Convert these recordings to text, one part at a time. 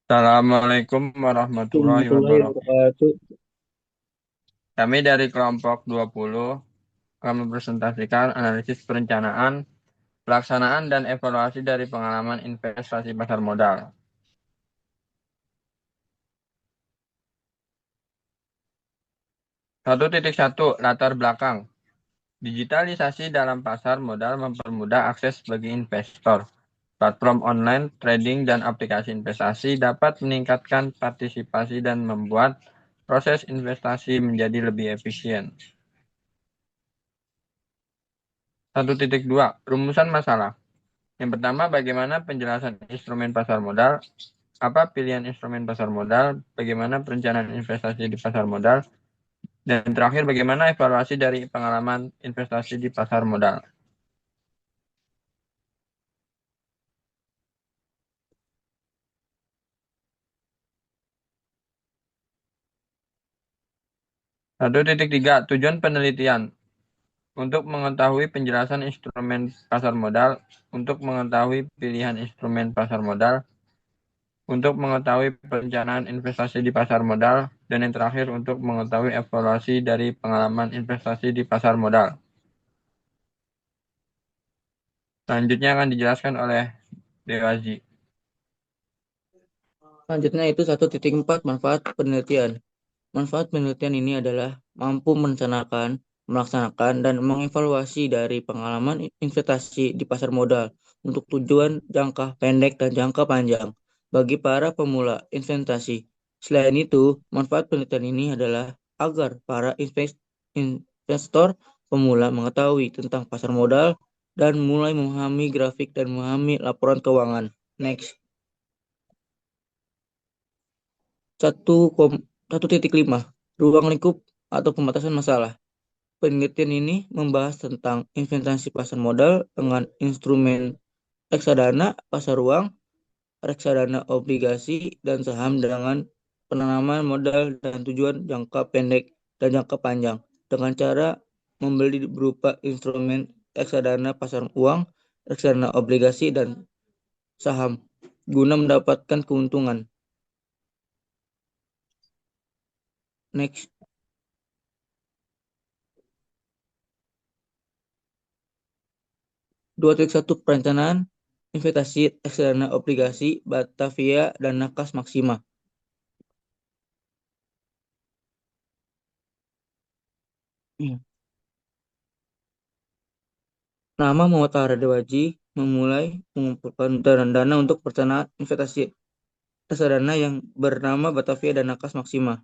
Assalamualaikum warahmatullahi Warahmatullahi wabarakatuh. wabarakatuh. Kami dari kelompok 20 akan mempresentasikan analisis perencanaan, pelaksanaan, dan evaluasi dari pengalaman investasi pasar modal. 1.1 Latar belakang. Digitalisasi dalam pasar modal mempermudah akses bagi investor. Platform online, trading, dan aplikasi investasi dapat meningkatkan partisipasi dan membuat proses investasi menjadi lebih efisien. 1.2 Rumusan masalah. Yang pertama, bagaimana penjelasan instrumen pasar modal? Apa pilihan instrumen pasar modal? Bagaimana perencanaan investasi di pasar modal? Dan terakhir, bagaimana evaluasi dari pengalaman investasi di pasar modal? 1.3 Tujuan penelitian. Untuk mengetahui penjelasan instrumen pasar modal, untuk mengetahui pilihan instrumen pasar modal, untuk mengetahui perencanaan investasi di pasar modal, dan yang terakhir untuk mengetahui evaluasi dari pengalaman investasi di pasar modal. Selanjutnya akan dijelaskan oleh Dewaji. Selanjutnya itu 1.4 manfaat penelitian. Manfaat penelitian ini adalah mampu merencanakan, melaksanakan, dan mengevaluasi dari pengalaman investasi di pasar modal untuk tujuan jangka pendek dan jangka panjang bagi para pemula investasi. Selain itu, manfaat penelitian ini adalah agar para investor pemula mengetahui tentang pasar modal dan mulai memahami grafik dan memahami laporan keuangan. Next. 1,1.5 ruang lingkup atau pembatasan masalah. Penelitian ini membahas tentang investasi pasar modal dengan instrumen reksadana pasar uang, reksadana obligasi, dan saham dengan penanaman modal dan tujuan jangka pendek dan jangka panjang dengan cara membeli berupa instrumen reksadana pasar uang, reksadana obligasi, dan saham guna mendapatkan keuntungan. Next. 2.1 Perencanaan investasi reksadana obligasi Batavia dan Nakas Maxima. Hmm. Nama Muhammad Tahra Dewaji memulai mengumpulkan dana untuk perencanaan investasi reksadana yang bernama Batavia dan Nakas Maxima.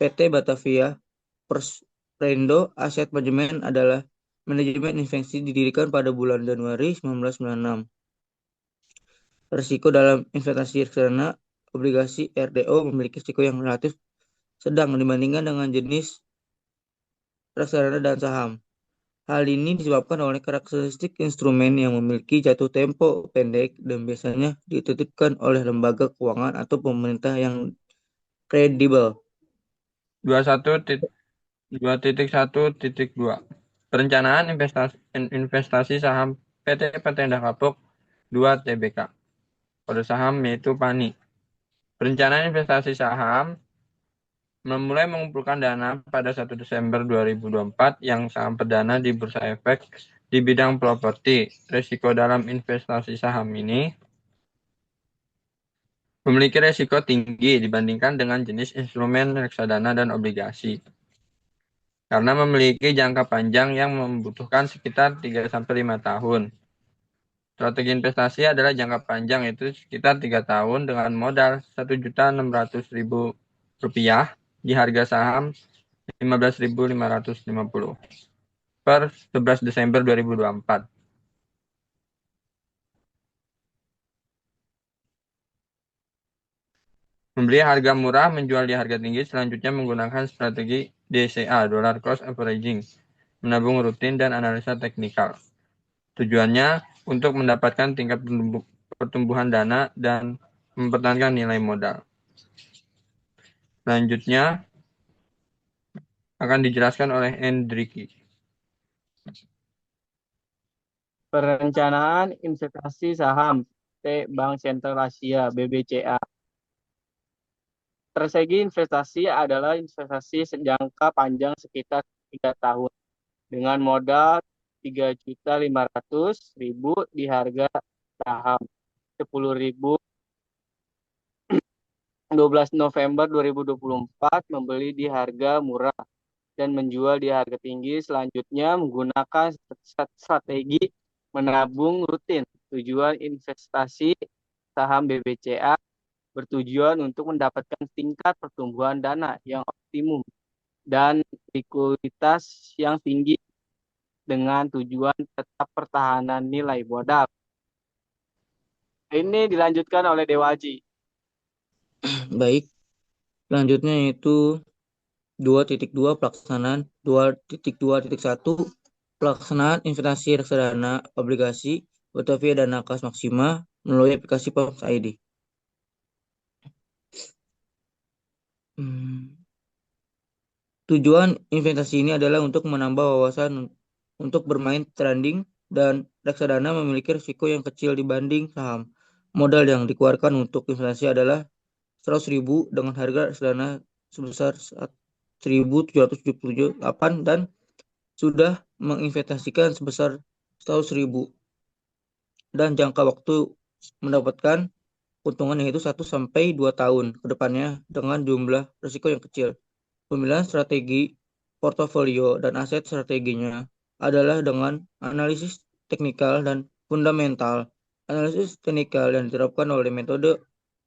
PT Batavia Persprendo Asset Management adalah manajemen investasi didirikan pada bulan Januari 1996. Risiko dalam investasi reksadana obligasi RDO memiliki risiko yang relatif sedang dibandingkan dengan jenis reksadana dan saham. Hal ini disebabkan oleh karakteristik instrumen yang memiliki jatuh tempo pendek dan biasanya dititipkan oleh lembaga keuangan atau pemerintah yang kredibel. 2.1.2 Perencanaan investasi saham PT Petenda Kapuk 2 Tbk. Kode saham yaitu PANI. Perencanaan investasi saham memulai mengumpulkan dana pada 1 Desember 2024 yang saham perdana di Bursa Efek di bidang properti. Risiko dalam investasi saham ini memiliki risiko tinggi dibandingkan dengan jenis instrumen reksadana dan obligasi. Karena memiliki jangka panjang yang membutuhkan sekitar 3-5 tahun. Strategi investasi adalah jangka panjang, yaitu sekitar 3 tahun dengan modal Rp1.600.000 di harga saham 15.550 per 11 Desember 2024. Membeli harga murah, menjual di harga tinggi, selanjutnya menggunakan strategi DCA, Dollar Cost Averaging, menabung rutin dan analisa teknikal. Tujuannya untuk mendapatkan tingkat pertumbuhan dana dan mempertahankan nilai modal. Selanjutnya akan dijelaskan oleh Endriki. Perencanaan investasi saham PT Bank Sentral Asia (BBCA). Strategi investasi adalah investasi jangka panjang sekitar 3 tahun dengan modal 3.500.000 di harga saham 10.000 12 November 2024 membeli di harga murah dan menjual di harga tinggi. Selanjutnya menggunakan strategi menabung rutin. Tujuan investasi saham BBCA bertujuan untuk mendapatkan tingkat pertumbuhan dana yang optimum dan likuiditas yang tinggi dengan tujuan tetap pertahanan nilai modal. Ini dilanjutkan oleh Dewaji. Baik, selanjutnya yaitu 2.2 pelaksanaan 2.2.1 pelaksanaan investasi reksadana obligasi Batavia Dana Kas Maksima melalui aplikasi Pams ID. Tujuan investasi ini adalah untuk menambah wawasan untuk bermain trading dan reksadana memiliki risiko yang kecil dibanding saham. Modal yang dikeluarkan untuk investasi adalah 100.000 dengan harga reksadana sebesar 1.778 dan sudah menginvestasikan sebesar 100.000 dan jangka waktu mendapatkan keuntungan yaitu 1 sampai 2 tahun ke depannya dengan jumlah risiko yang kecil. Pemilihan strategi portofolio dan aset strateginya adalah dengan analisis teknikal dan fundamental. Analisis teknikal yang diterapkan oleh metode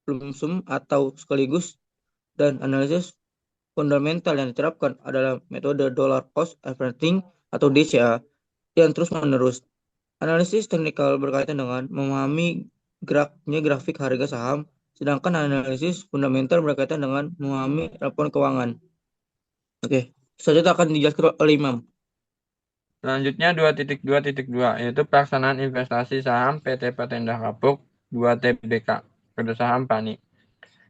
lump sum atau sekaligus dan analisis fundamental yang diterapkan adalah metode dollar cost averaging atau DCA yang terus-menerus. Analisis teknikal berkaitan dengan memahami geraknya grafik harga saham, sedangkan analisis fundamental berkaitan dengan memahami laporan keuangan. Oke, selanjutnya akan dijelaskan oleh Imam. Selanjutnya 2.2.2 yaitu pelaksanaan investasi saham PT Patenda Kapuk 2 TBK, kode saham PANI.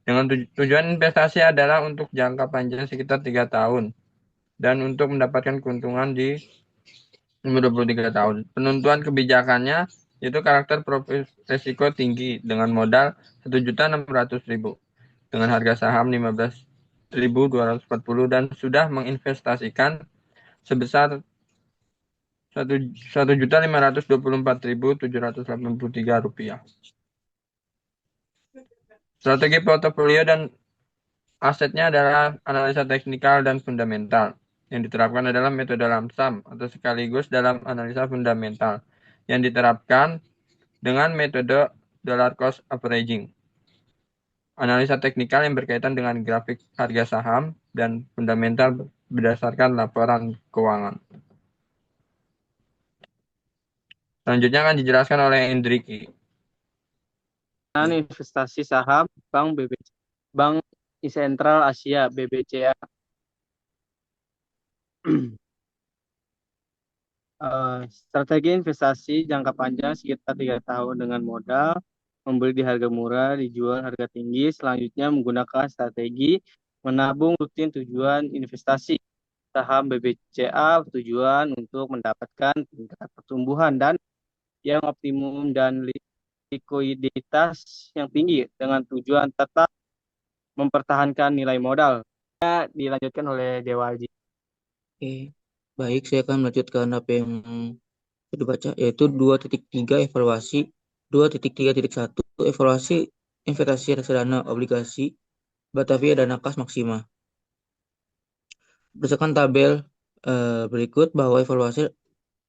Dengan tujuan investasi adalah untuk jangka panjang sekitar 3 tahun dan untuk mendapatkan keuntungan di umur 23 tahun. Penentuan kebijakannya yaitu karakter profil resiko tinggi dengan modal 1.600.000 dengan harga saham 15.240 dan sudah menginvestasikan sebesar 1.524.783 rupiah. Strategi portofolio dan asetnya adalah analisa teknikal dan fundamental. Yang diterapkan adalah metode lamsam atau sekaligus dalam analisa fundamental yang diterapkan dengan metode dollar cost averaging. Analisa teknikal yang berkaitan dengan grafik harga saham dan fundamental berdasarkan laporan keuangan. Selanjutnya akan dijelaskan oleh Indriki. Investasi saham Bank Sentral Asia BBCA. Strategi investasi jangka panjang sekitar 3 tahun dengan modal membeli di harga murah, dijual harga tinggi. Selanjutnya menggunakan strategi menabung rutin. Tujuan investasi saham BBCA tujuan untuk mendapatkan tingkat pertumbuhan dan yang optimum dan likuiditas yang tinggi dengan tujuan tetap mempertahankan nilai modal. Dilanjutkan oleh Dewaji. Oke, baik, saya akan melanjutkan apa yang sudah dibaca, yaitu 2.3 evaluasi 2.3.1 evaluasi investasi reksadana obligasi Batavia Dana Kas Maksima. Berdasarkan tabel berikut bahwa evaluasi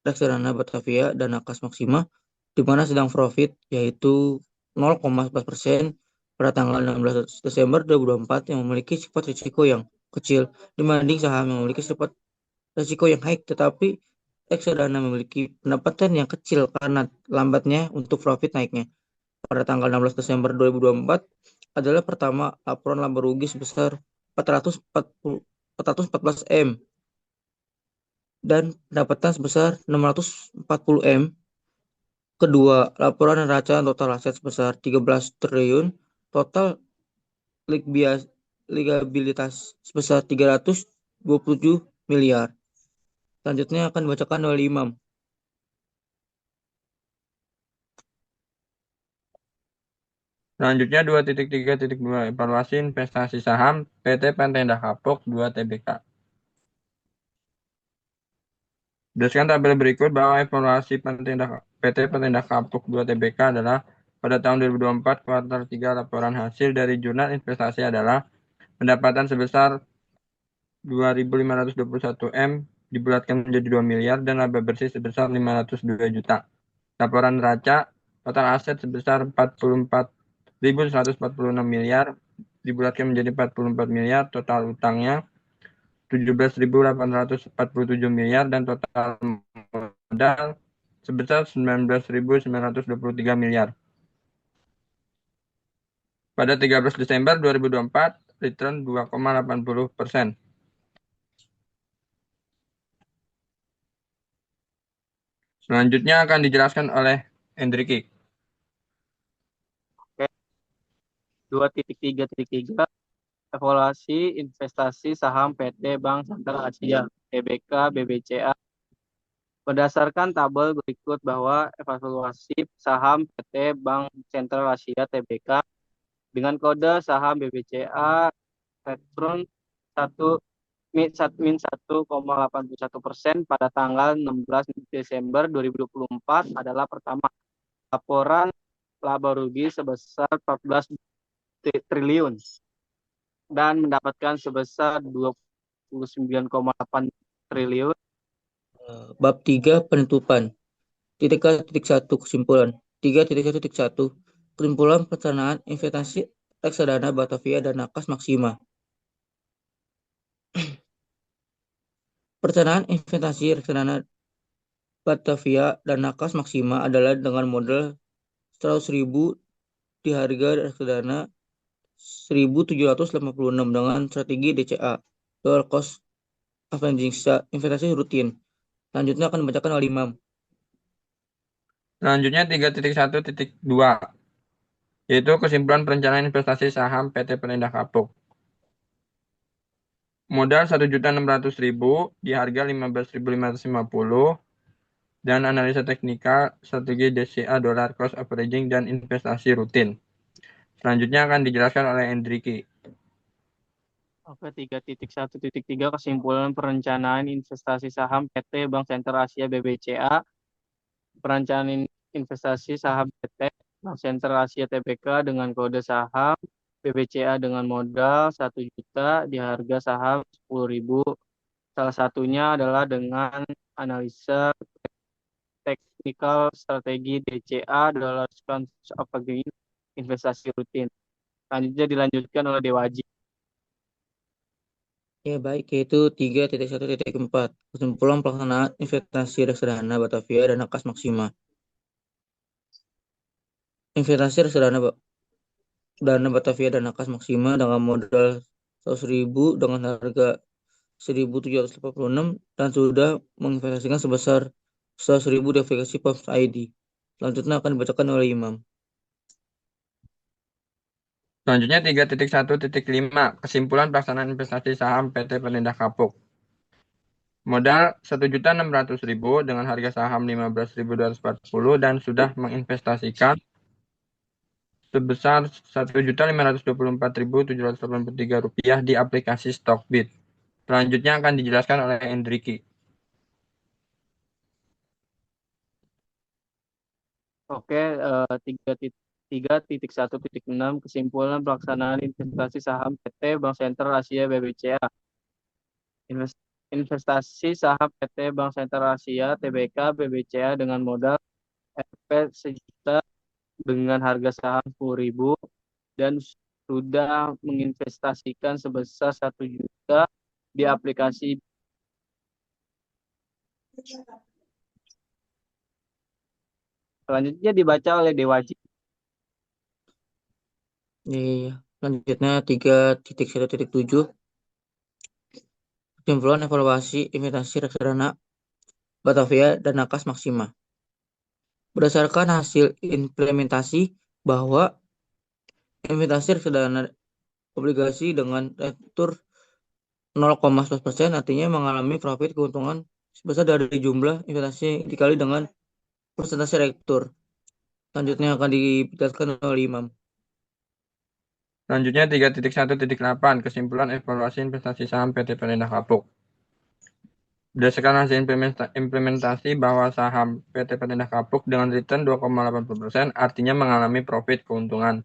reksadana Batavia Dana Kas Maksima di mana sedang profit yaitu 0,11% pada tanggal 16 Desember 2024 yang memiliki sifat risiko yang kecil dibanding saham yang memiliki sifat risiko yang high, tetapi reksadana memiliki pendapatan yang kecil karena lambatnya untuk profit naiknya. Pada tanggal 16 Desember 2024 adalah pertama laporan laba rugi sebesar 414 M dan pendapatan sebesar 640 M. Kedua, laporan neraca total aset sebesar 13 triliun, total ligabilitas sebesar 327 miliar. Selanjutnya akan dibacakan oleh Imam. Selanjutnya 2.3.2 evaluasi investasi saham PT Pantenda Kapok 2 Tbk. Berdasarkan tabel berikut bahwa evaluasi PT Pantenda Kapok 2 Tbk adalah pada tahun 2024 kuartal 3 laporan hasil dari jurnal investasi adalah pendapatan sebesar 2.521 M dibulatkan menjadi 2 miliar dan laba bersih sebesar 502 juta. Laporan neraca total aset sebesar 44.146 miliar dibulatkan menjadi 44 miliar, total utangnya 17.847 miliar dan total modal sebesar 19.923 miliar. Pada 13 Desember 2024, return 2,80%. Selanjutnya akan dijelaskan oleh Hendriki. 2.3.3 evaluasi investasi saham PT Bank Sentral Asia (TBK BBCA). Berdasarkan tabel berikut bahwa evaluasi saham PT Bank Sentral Asia (TBK) dengan kode saham BBCA return 1,81% pada tanggal 16 Desember 2024 adalah pertama, laporan laba rugi sebesar 14 triliun dan mendapatkan sebesar 29,8 triliun. Bab 3 penutupan. 3.1 kesimpulan. 3.1.1 kesimpulan perencanaan investasi reksadana Batavia dan Nakas Maxima. Perencanaan investasi reksadana Batavia dan Nakas Maxima adalah dengan modal 100.000 di harga reksadana 1.786 dengan strategi DCA (Dollar Cost Averaging) investasi rutin. Selanjutnya akan dibacakan oleh Imam. Selanjutnya 3.1.2 yaitu kesimpulan perencanaan investasi saham PT Pantenda Kapok. Modal 1.600.000 di harga 15.550 dan analisa teknikal strategi DCA Dollar Cost Averaging dan investasi rutin. Selanjutnya akan dijelaskan oleh Hendriki. Oke, 3.1.3 kesimpulan perencanaan investasi saham PT Bank Sentral Asia BBCA. Perencanaan investasi saham PT Bank Sentral Asia TBK dengan kode saham BBCA dengan modal 1 juta di harga saham 10.000. Salah satunya adalah dengan analisa teknikal strategi DCA Dollar Cost Averaging investasi rutin. Selanjutnya dilanjutkan oleh Dewaji. Ya baik, yaitu 3.1.4 kesimpulan pelaksanaan investasi reksadana Batavia dan Nakas Maxima. Investasi reksadana Dana Batavia dan Nakas Maxima dengan modal 100.000 dengan harga 1.786 dan sudah menginvestasikan sebesar 100.000 di aplikasi POMS ID. Selanjutnya akan dibacakan oleh Imam. Selanjutnya 3.1.5 kesimpulan pelaksanaan investasi saham PT Pantenda Kapok. Modal 1.600.000 dengan harga saham 15.240 dan sudah menginvestasikan sebesar 1.524.783 rupiah di aplikasi Stockbit. Selanjutnya akan dijelaskan oleh Hendriki. Oke, 3.1.6 kesimpulan pelaksanaan investasi saham PT Bank Sentral Asia BBCA. Investasi saham PT Bank Sentral Asia TBK BBCA dengan modal Rp 1 juta dengan harga saham 10.000 dan sudah menginvestasikan sebesar 1 juta di aplikasi. Selanjutnya dibaca oleh Dewaji. Selanjutnya 3.1.7 kesimpulan evaluasi investasi reksadana Batavia dan Nakas Maxima. Berdasarkan hasil implementasi bahwa investasi reksadana obligasi dengan return 0,11% artinya mengalami profit keuntungan sebesar dari jumlah investasi dikali dengan persentase return. Selanjutnya akan dijelaskan oleh Imam. Selanjutnya 3.1.8 kesimpulan evaluasi investasi saham PT Pelindang Kapuk. Berdasarkan hasil implementasi bahwa saham PT Pelindang Kapuk dengan return 2,80% artinya mengalami profit keuntungan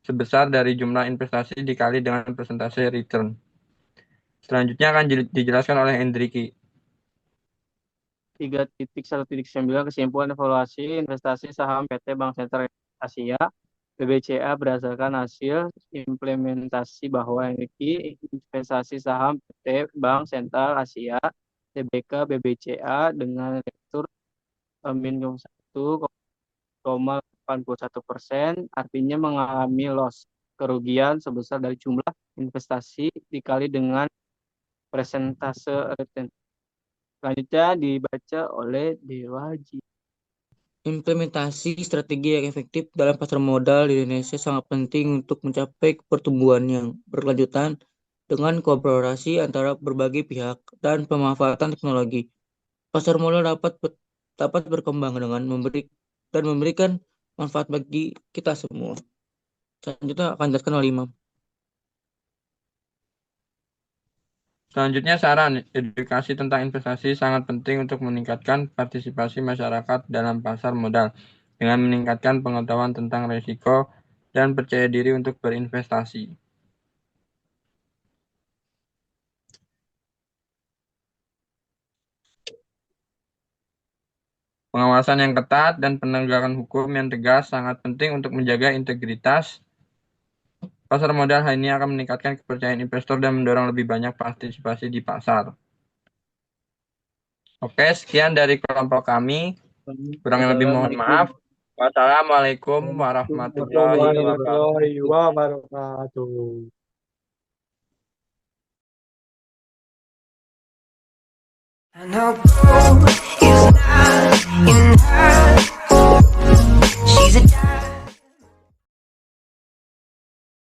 sebesar dari jumlah investasi dikali dengan persentase return. Selanjutnya akan dijelaskan oleh Hendriki. 3.1.9 kesimpulan evaluasi investasi saham PT Bank Sentral Asia BBCA berdasarkan hasil implementasi bahwa investasi saham PT Bank Sentral Asia TBK BBCA dengan return minus 1,81% artinya mengalami loss kerugian sebesar dari jumlah investasi dikali dengan persentase return. Selanjutnya dibaca oleh Dewaji. Implementasi strategi yang efektif dalam pasar modal di Indonesia sangat penting untuk mencapai pertumbuhan yang berkelanjutan dengan kolaborasi antara berbagai pihak dan pemanfaatan teknologi. Pasar modal dapat berkembang dengan memberikan manfaat bagi kita semua. Selanjutnya akan dijelaskan oleh Imam. Selanjutnya saran edukasi tentang investasi sangat penting untuk meningkatkan partisipasi masyarakat dalam pasar modal dengan meningkatkan pengetahuan tentang risiko dan percaya diri untuk berinvestasi. Pengawasan yang ketat dan penegakan hukum yang tegas sangat penting untuk menjaga integritas pasar modal. Hal ini akan meningkatkan kepercayaan investor dan mendorong lebih banyak partisipasi di pasar. Oke, sekian dari kelompok kami. Kurang lebih mohon maaf. Wassalamualaikum warahmatullahi wabarakatuh. warahmatullahi wabarakatuh. And I'll go